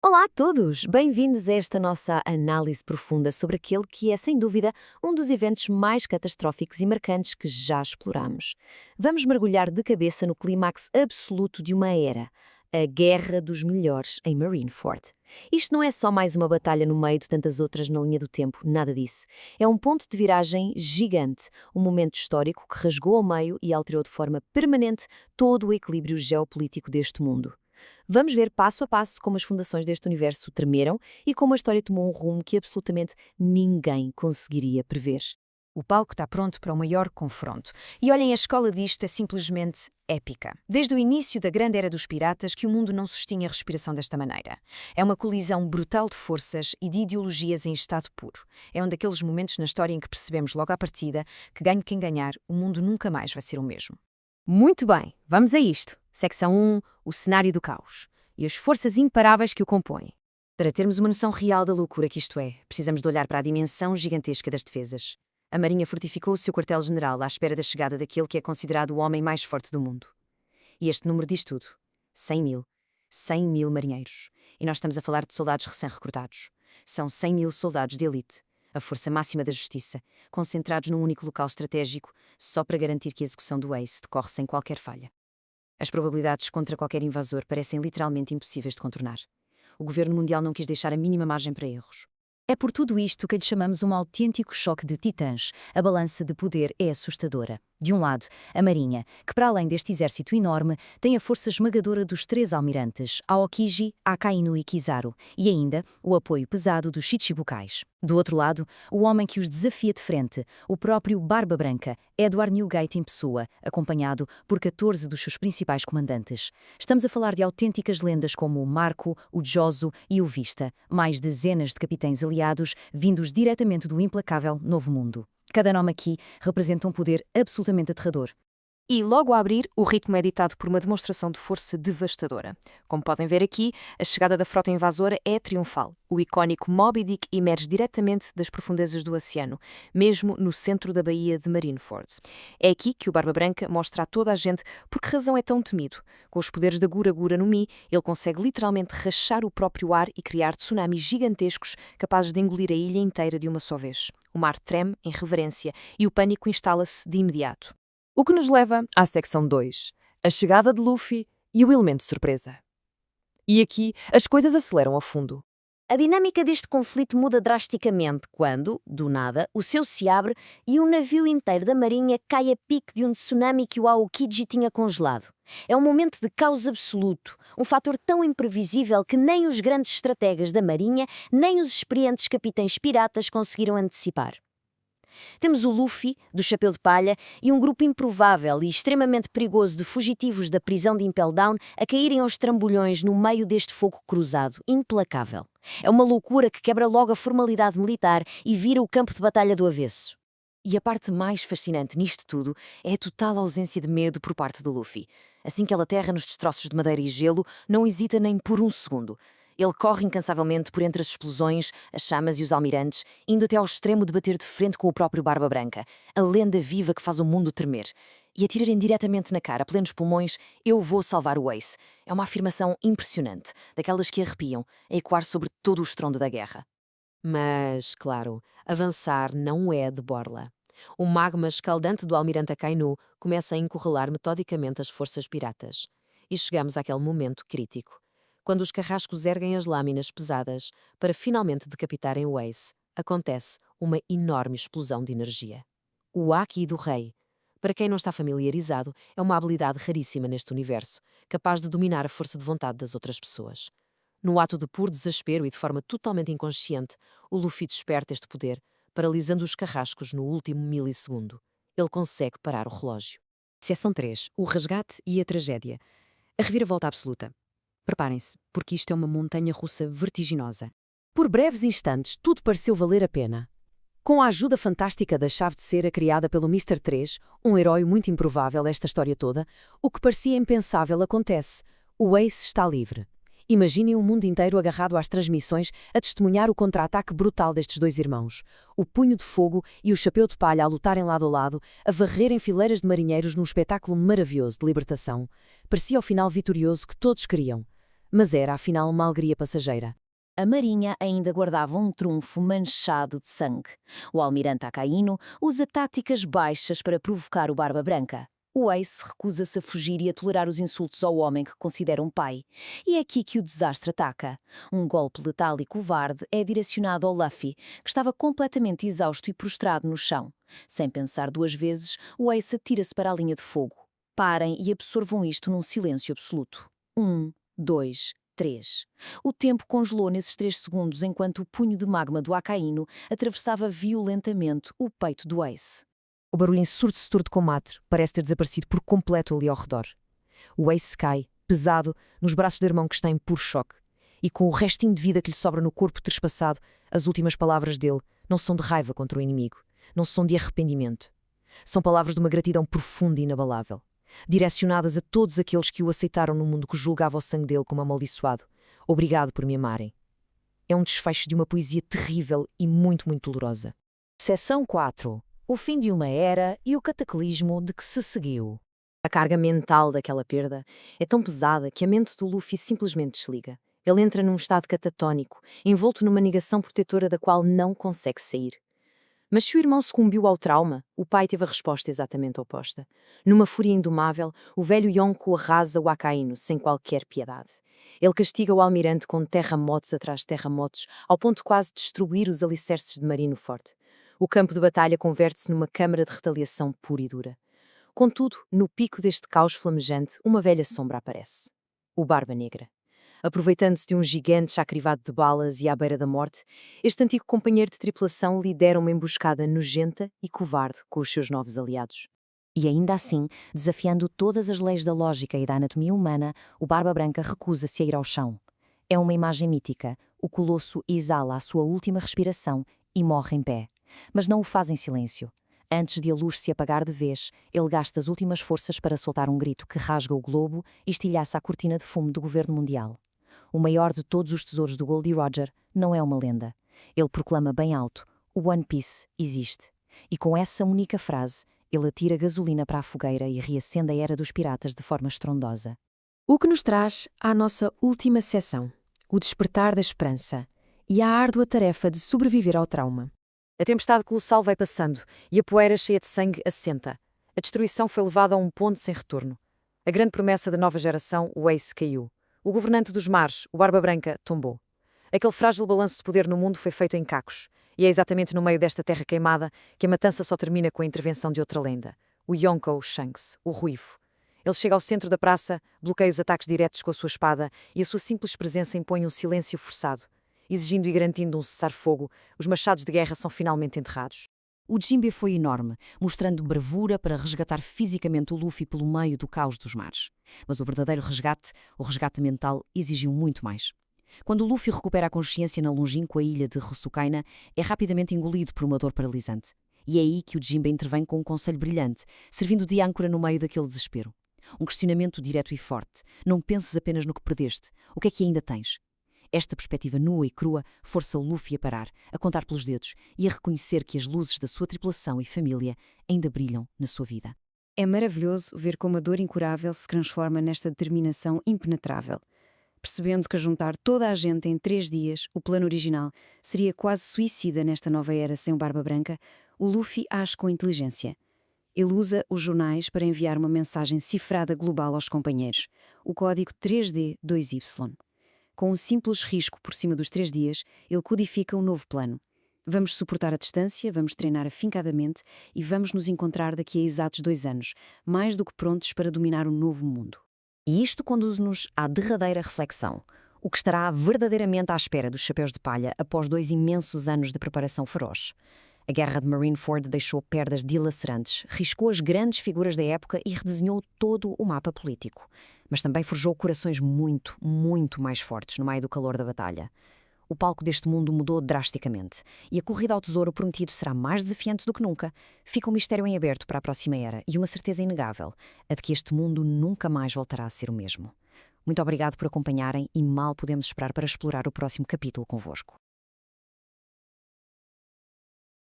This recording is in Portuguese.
Olá a todos! Bem-vindos a esta nossa análise profunda sobre aquele que é, sem dúvida, um dos eventos mais catastróficos e marcantes que já exploramos. Vamos mergulhar de cabeça no clímax absoluto de uma era, a Guerra dos Melhores em Marineford. Isto não é só mais uma batalha no meio de tantas outras na linha do tempo, nada disso. É um ponto de viragem gigante, um momento histórico que rasgou ao meio e alterou de forma permanente todo o equilíbrio geopolítico deste mundo. Vamos ver passo a passo como as fundações deste universo tremeram e como a história tomou um rumo que absolutamente ninguém conseguiria prever. O palco está pronto para o maior confronto. E olhem, a escola disto é simplesmente épica. Desde o início da grande era dos piratas que o mundo não sustinha a respiração desta maneira. É uma colisão brutal de forças e de ideologias em estado puro. É um daqueles momentos na história em que percebemos logo à partida que ganhe quem ganhar, o mundo nunca mais vai ser o mesmo. Muito bem, vamos a isto. Secção 1, o cenário do caos e as forças imparáveis que o compõem. Para termos uma noção real da loucura que isto é, precisamos de olhar para a dimensão gigantesca das defesas. A Marinha fortificou o seu quartel-general à espera da chegada daquele que é considerado o homem mais forte do mundo. E este número diz tudo. 100 mil. 100 mil marinheiros. E nós estamos a falar de soldados recém-recrutados. São 100 mil soldados de elite, a força máxima da justiça, concentrados num único local estratégico, só para garantir que a execução do Ace decorre sem qualquer falha. As probabilidades contra qualquer invasor parecem literalmente impossíveis de contornar. O governo mundial não quis deixar a mínima margem para erros. É por tudo isto que lhe chamamos um autêntico choque de titãs. A balança de poder é assustadora. De um lado, a Marinha, que para além deste exército enorme, tem a força esmagadora dos 3 almirantes, Aokiji, Akainu e Kizaru, e ainda o apoio pesado dos Shichibukais. Do outro lado, o homem que os desafia de frente, o próprio Barba Branca, Edward Newgate em pessoa, acompanhado por 14 dos seus principais comandantes. Estamos a falar de autênticas lendas como o Marco, o Joso e o Vista, mais dezenas de capitães aliados vindos diretamente do implacável Novo Mundo. Cada nome aqui representa um poder absolutamente aterrador. E logo a abrir, o ritmo é ditado por uma demonstração de força devastadora. Como podem ver aqui, a chegada da frota invasora é triunfal. O icónico Moby Dick emerge diretamente das profundezas do oceano, mesmo no centro da baía de Marineford. É aqui que o Barba Branca mostra a toda a gente por que razão é tão temido. Com os poderes da Gura Gura no Mi, ele consegue literalmente rachar o próprio ar e criar tsunamis gigantescos capazes de engolir a ilha inteira de uma só vez. O mar treme em reverência e o pânico instala-se de imediato. O que nos leva à secção 2, a chegada de Luffy e o elemento surpresa. E aqui as coisas aceleram a fundo. A dinâmica deste conflito muda drasticamente quando, do nada, o céu se abre e um navio inteiro da Marinha cai a pique de um tsunami que o Aokiji tinha congelado. É um momento de caos absoluto, um fator tão imprevisível que nem os grandes estrategas da Marinha, nem os experientes capitães piratas conseguiram antecipar. Temos o Luffy, do Chapéu de Palha, e um grupo improvável e extremamente perigoso de fugitivos da prisão de Impel Down a caírem aos trambolhões no meio deste fogo cruzado, implacável. É uma loucura que quebra logo a formalidade militar e vira o campo de batalha do avesso. E a parte mais fascinante nisto tudo é a total ausência de medo por parte do Luffy. Assim que ele aterra nos destroços de madeira e gelo, não hesita nem por um segundo. Ele corre incansavelmente por entre as explosões, as chamas e os almirantes, indo até ao extremo de bater de frente com o próprio Barba Branca, a lenda viva que faz o mundo tremer. E atirarem diretamente na cara, a plenos pulmões, eu vou salvar o Ace. É uma afirmação impressionante, daquelas que arrepiam, a ecoar sobre todo o estrondo da guerra. Mas, claro, avançar não é de borla. O magma escaldante do almirante Akainu começa a encurralar metodicamente as forças piratas. E chegamos àquele momento crítico. Quando os carrascos erguem as lâminas pesadas para finalmente decapitarem o Ace, acontece uma enorme explosão de energia. O Haki do Rei. Para quem não está familiarizado, é uma habilidade raríssima neste universo, capaz de dominar a força de vontade das outras pessoas. No ato de puro desespero e de forma totalmente inconsciente, o Luffy desperta este poder, paralisando os carrascos no último milissegundo. Ele consegue parar o relógio. Seção 3. O resgate e a tragédia. A reviravolta absoluta. Preparem-se, porque isto é uma montanha-russa vertiginosa. Por breves instantes, tudo pareceu valer a pena. Com a ajuda fantástica da chave de cera criada pelo Mr. 3, um herói muito improvável esta história toda, o que parecia impensável acontece. O Ace está livre. Imaginem o mundo inteiro agarrado às transmissões a testemunhar o contra-ataque brutal destes dois irmãos. O Punho de Fogo e o Chapéu de Palha a lutarem lado a lado, a varrerem fileiras de marinheiros num espetáculo maravilhoso de libertação. Parecia o final vitorioso que todos queriam. Mas era, afinal, uma alegria passageira. A marinha ainda guardava um trunfo manchado de sangue. O almirante Acaíno usa táticas baixas para provocar o Barba Branca. O Ace recusa-se a fugir e a tolerar os insultos ao homem que considera um pai. E é aqui que o desastre ataca. Um golpe letal e covarde é direcionado ao Luffy, que estava completamente exausto e prostrado no chão. Sem pensar duas vezes, o Ace atira-se para a linha de fogo. Parem e absorvam isto num silêncio absoluto. 1, 2, 3. O tempo congelou nesses 3 segundos enquanto o punho de magma do Acaíno atravessava violentamente o peito do Ace. O barulho ensurdecedor de combate parece ter desaparecido por completo ali ao redor. O Ace cai, pesado, nos braços do irmão que está em puro choque. E com o restinho de vida que lhe sobra no corpo trespassado, as últimas palavras dele não são de raiva contra o inimigo, não são de arrependimento. São palavras de uma gratidão profunda e inabalável, direcionadas a todos aqueles que o aceitaram no mundo que julgava o sangue dele como amaldiçoado. Obrigado por me amarem. É um desfecho de uma poesia terrível e muito, muito dolorosa. Seção 4. O fim de uma era e o cataclismo de que se seguiu. A carga mental daquela perda é tão pesada que a mente do Luffy simplesmente desliga. Ele entra num estado catatónico, envolto numa negação protetora da qual não consegue sair. Mas se o irmão sucumbiu ao trauma, o pai teve a resposta exatamente oposta. Numa fúria indomável, o velho Yonko arrasa o Acaíno sem qualquer piedade. Ele castiga o almirante com terremotos atrás de terremotos, ao ponto quase de destruir os alicerces de Marino Forte. O campo de batalha converte-se numa câmara de retaliação pura e dura. Contudo, no pico deste caos flamejante, uma velha sombra aparece. O Barba Negra. Aproveitando-se de um gigante já crivado de balas e à beira da morte, este antigo companheiro de tripulação lidera uma emboscada nojenta e covarde com os seus novos aliados. E ainda assim, desafiando todas as leis da lógica e da anatomia humana, o Barba Branca recusa-se a ir ao chão. É uma imagem mítica. O colosso exala a sua última respiração e morre em pé. Mas não o faz em silêncio. Antes de a luz se apagar de vez, ele gasta as últimas forças para soltar um grito que rasga o globo e estilhaça a cortina de fumo do governo mundial. O maior de todos os tesouros do Goldie Roger não é uma lenda. Ele proclama bem alto: o One Piece existe. E com essa única frase, ele atira gasolina para a fogueira e reacende a era dos piratas de forma estrondosa. O que nos traz à nossa última seção, o despertar da esperança e a árdua tarefa de sobreviver ao trauma. A tempestade colossal vai passando e a poeira cheia de sangue assenta. A destruição foi levada a um ponto sem retorno. A grande promessa da nova geração, o Ace, caiu. O governante dos mares, o Barba Branca, tombou. Aquele frágil balanço de poder no mundo foi feito em cacos. E é exatamente no meio desta terra queimada que a matança só termina com a intervenção de outra lenda. O Yonko Shanks, o Ruivo. Ele chega ao centro da praça, bloqueia os ataques diretos com a sua espada e a sua simples presença impõe um silêncio forçado. Exigindo e garantindo um cessar-fogo, os machados de guerra são finalmente enterrados. O Jinbe foi enorme, mostrando bravura para resgatar fisicamente o Luffy pelo meio do caos dos mares. Mas o verdadeiro resgate, o resgate mental, exigiu muito mais. Quando o Luffy recupera a consciência na longínqua ilha de Rusukaina, é rapidamente engolido por uma dor paralisante. E é aí que o Jinbe intervém com um conselho brilhante, servindo de âncora no meio daquele desespero. Um questionamento direto e forte. Não penses apenas no que perdeste. O que é que ainda tens? Esta perspectiva nua e crua força o Luffy a parar, a contar pelos dedos e a reconhecer que as luzes da sua tripulação e família ainda brilham na sua vida. É maravilhoso ver como a dor incurável se transforma nesta determinação impenetrável. Percebendo que juntar toda a gente em 3 dias, o plano original, seria quase suicida nesta nova era sem o Barba Branca, o Luffy age com inteligência. Ele usa os jornais para enviar uma mensagem cifrada global aos companheiros, o código 3D2Y. Com um simples risco por cima dos 3 dias, ele codifica um novo plano. Vamos suportar a distância, vamos treinar afincadamente e vamos nos encontrar daqui a exatos 2 anos, mais do que prontos para dominar o novo mundo. E isto conduz-nos à derradeira reflexão. O que estará verdadeiramente à espera dos chapéus de palha após 2 imensos anos de preparação feroz? A guerra de Marineford deixou perdas dilacerantes, riscou as grandes figuras da época e redesenhou todo o mapa político. Mas também forjou corações muito, muito mais fortes no meio do calor da batalha. O palco deste mundo mudou drasticamente e a corrida ao tesouro prometido será mais desafiante do que nunca. Fica um mistério em aberto para a próxima era e uma certeza inegável, a de que este mundo nunca mais voltará a ser o mesmo. Muito obrigado por acompanharem e mal podemos esperar para explorar o próximo capítulo convosco.